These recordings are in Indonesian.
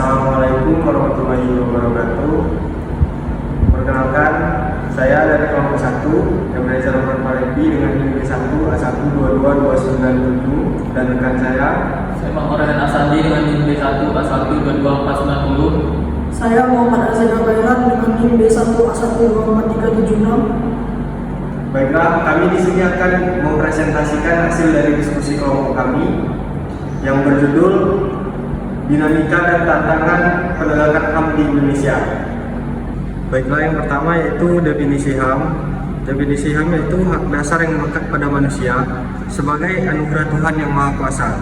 Assalamualaikum warahmatullahi wabarakatuh. Perkenalkan, saya dari kelompok 1 yang belajar nomor Parepi dengan NIM B1 A1222977 dan rekan saya Muhammad Asandi dengan NIM B1 A1224490. Saya Muhammad Azhar Abairan dengan NIM B1 A12376. Baiklah, kami di sini akan mempresentasikan hasil dari diskusi kelompok kami yang berjudul Dinamika dan Tantangan Penegakan HAM di Indonesia. Baiklah, yang pertama yaitu definisi HAM. Definisi HAM yaitu hak dasar yang melekat pada manusia sebagai anugerah Tuhan yang Maha Kuasa.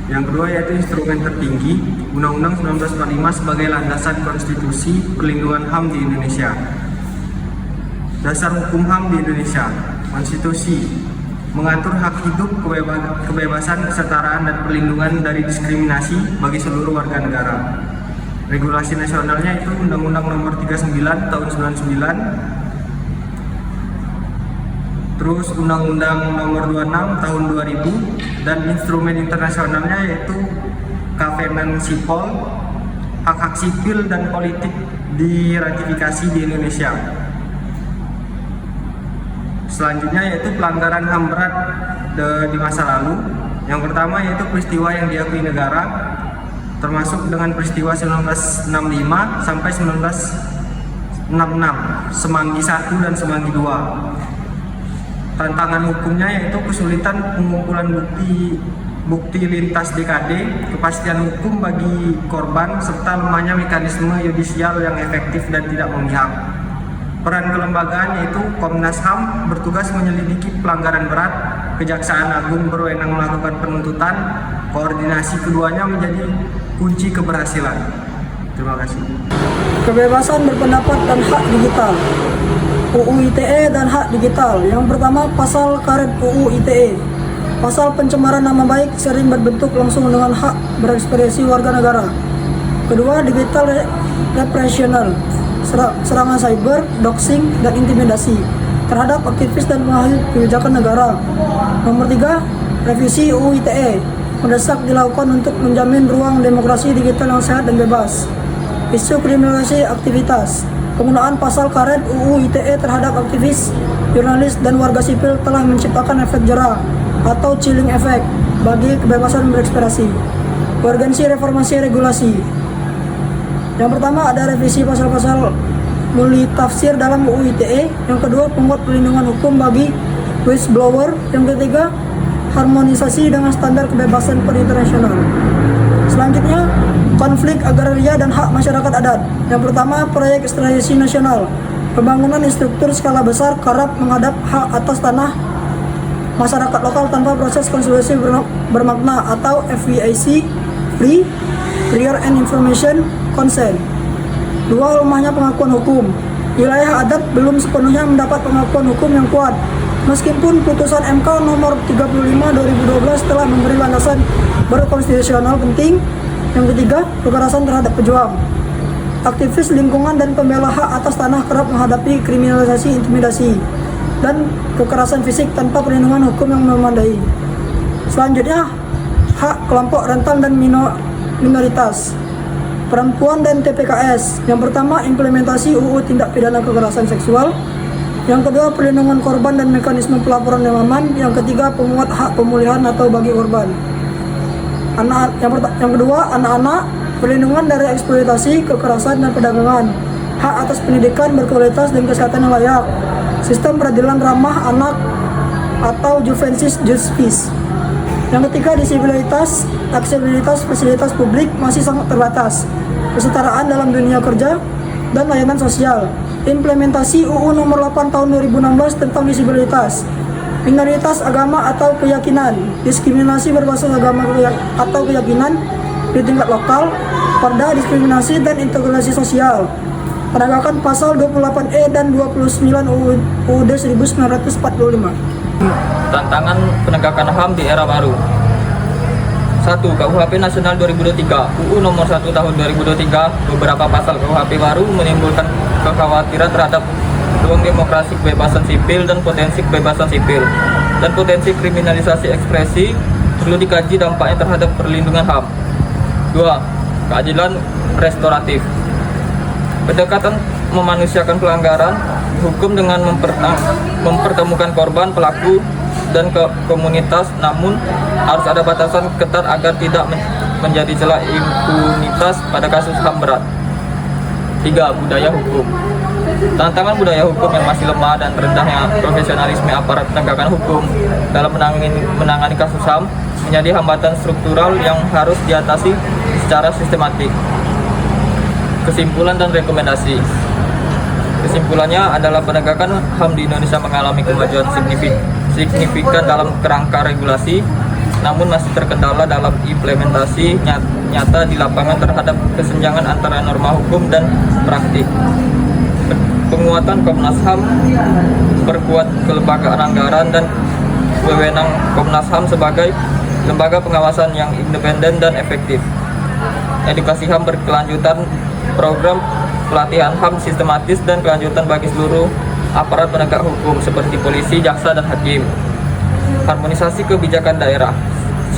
Yang kedua yaitu instrumen tertinggi, Undang-Undang 1945 sebagai landasan konstitusi perlindungan HAM di Indonesia. Dasar hukum HAM di Indonesia, konstitusi, mengatur hak hidup, kebebasan, kesetaraan, dan perlindungan dari diskriminasi bagi seluruh warga negara. Regulasi nasionalnya itu Undang-Undang Nomor 39 Tahun 99, terus Undang-Undang Nomor 26 Tahun 2000, dan instrumen internasionalnya yaitu Covenant Sipol, hak-hak sipil dan politik diratifikasi di Indonesia. Selanjutnya yaitu pelanggaran HAM berat di masa lalu. Yang pertama yaitu peristiwa yang diakui negara, termasuk dengan peristiwa 1965 sampai 1966, Semanggi I dan Semanggi II. Tantangan hukumnya yaitu kesulitan pengumpulan bukti lintas dekade, kepastian hukum bagi korban, serta lemahnya mekanisme yudisial yang efektif dan tidak memihak. Peran kelembagaan yaitu Komnas HAM bertugas menyelidiki pelanggaran berat, Kejaksaan Agung berwenang melakukan penuntutan, koordinasi keduanya menjadi kunci keberhasilan. Terima kasih. Kebebasan berpendapat dan hak digital. UU ITE dan hak digital. Yang pertama, pasal karet UU ITE. Pasal pencemaran nama baik sering berbentuk langsung dengan hak berekspresi warga negara. Kedua, digital repressional. Serangan cyber, doxing, dan intimidasi terhadap aktivis dan pengakhir kebijakan negara. Nomor 3, revisi UU ITE mendesak dilakukan untuk menjamin ruang demokrasi digital yang sehat dan bebas. Isu kriminalisasi aktivitas. Penggunaan pasal karet UU ITE terhadap aktivis, jurnalis, dan warga sipil telah menciptakan efek jera atau chilling effect bagi kebebasan berekspresi. Urgensi reformasi regulasi. Yang pertama ada revisi pasal-pasal multitafsir dalam UU ITE. Yang kedua, penguat perlindungan hukum bagi whistleblower. Yang ketiga, harmonisasi dengan standar kebebasan internasional. Selanjutnya, konflik agraria dan hak masyarakat adat. Yang pertama, proyek strategis nasional, pembangunan infrastruktur skala besar kerap menghadap hak atas tanah masyarakat lokal tanpa proses konsultasi bermakna atau FPIC, free, prior and information consent. Dua, lemahnya pengakuan hukum. Wilayah adat belum sepenuhnya mendapat pengakuan hukum yang kuat, meskipun putusan MK nomor 35/2012 telah memberi landasan berkonstitusional penting. Yang ketiga, kekerasan terhadap pejuang. Aktivis lingkungan dan pembela hak atas tanah kerap menghadapi kriminalisasi, intimidasi, dan kekerasan fisik tanpa perlindungan hukum yang memadai. Selanjutnya, hak kelompok rentan dan minoritas, perempuan dan TPKS. Yang pertama, implementasi UU Tindak Pidana Kekerasan Seksual. Yang kedua, perlindungan korban dan mekanisme pelaporan yang aman. Yang ketiga, penguat hak pemulihan atau bagi korban. Yang kedua, anak-anak, perlindungan dari eksploitasi, kekerasan, dan perdagangan. Hak atas pendidikan berkualitas dan kesehatan yang layak. Sistem peradilan ramah anak atau juvenile justice. Yang ketiga, disabilitas, aksesibilitas fasilitas publik masih sangat terbatas. Kesetaraan dalam dunia kerja dan layanan sosial. Implementasi UU Nomor 8 Tahun 2016 tentang disabilitas. Minoritas agama atau keyakinan. Diskriminasi berbasis agama atau keyakinan di tingkat lokal. Perda diskriminasi dan integrasi sosial. Penegakan pasal 28E dan 29 UUD 1945. Tantangan penegakan HAM di era baru. 1. KUHP Nasional 2023. UU Nomor 1 Tahun 2023. Beberapa pasal KUHP baru menimbulkan kekhawatiran terhadap ruang demokrasi, kebebasan sipil, dan potensi kebebasan sipil, dan potensi kriminalisasi ekspresi. Perlu dikaji dampaknya terhadap perlindungan HAM. 2. keadilan restoratif. Pendekatan memanusiakan pelanggaran hukum dengan mempertemukan korban, pelaku, dan komunitas, namun harus ada batasan ketat agar tidak menjadi celah impunitas pada kasus HAM berat. 3. Budaya hukum. Tantangan budaya hukum yang masih lemah dan rendahnya profesionalisme aparat penegakan hukum dalam menangani kasus HAM menjadi hambatan struktural yang harus diatasi secara sistematik. Kesimpulan dan rekomendasi. Kesimpulannya adalah penegakan HAM di Indonesia mengalami kemajuan signifikan dalam kerangka regulasi, namun masih terkendala dalam implementasi nyata di lapangan terhadap kesenjangan antara norma hukum dan praktik. Penguatan Komnas HAM, perkuat kelembagaan anggaran dan wewenang Komnas HAM sebagai lembaga pengawasan yang independen dan efektif. Edukasi HAM berkelanjutan, program pelatihan HAM sistematis dan kelanjutan bagi seluruh aparat penegak hukum seperti polisi, jaksa, dan hakim. Harmonisasi kebijakan daerah,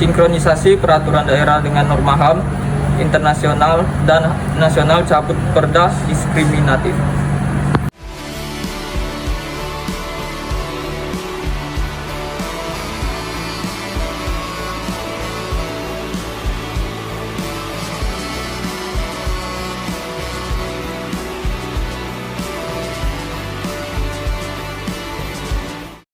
sinkronisasi peraturan daerah dengan norma HAM internasional dan nasional, cabut perda diskriminatif.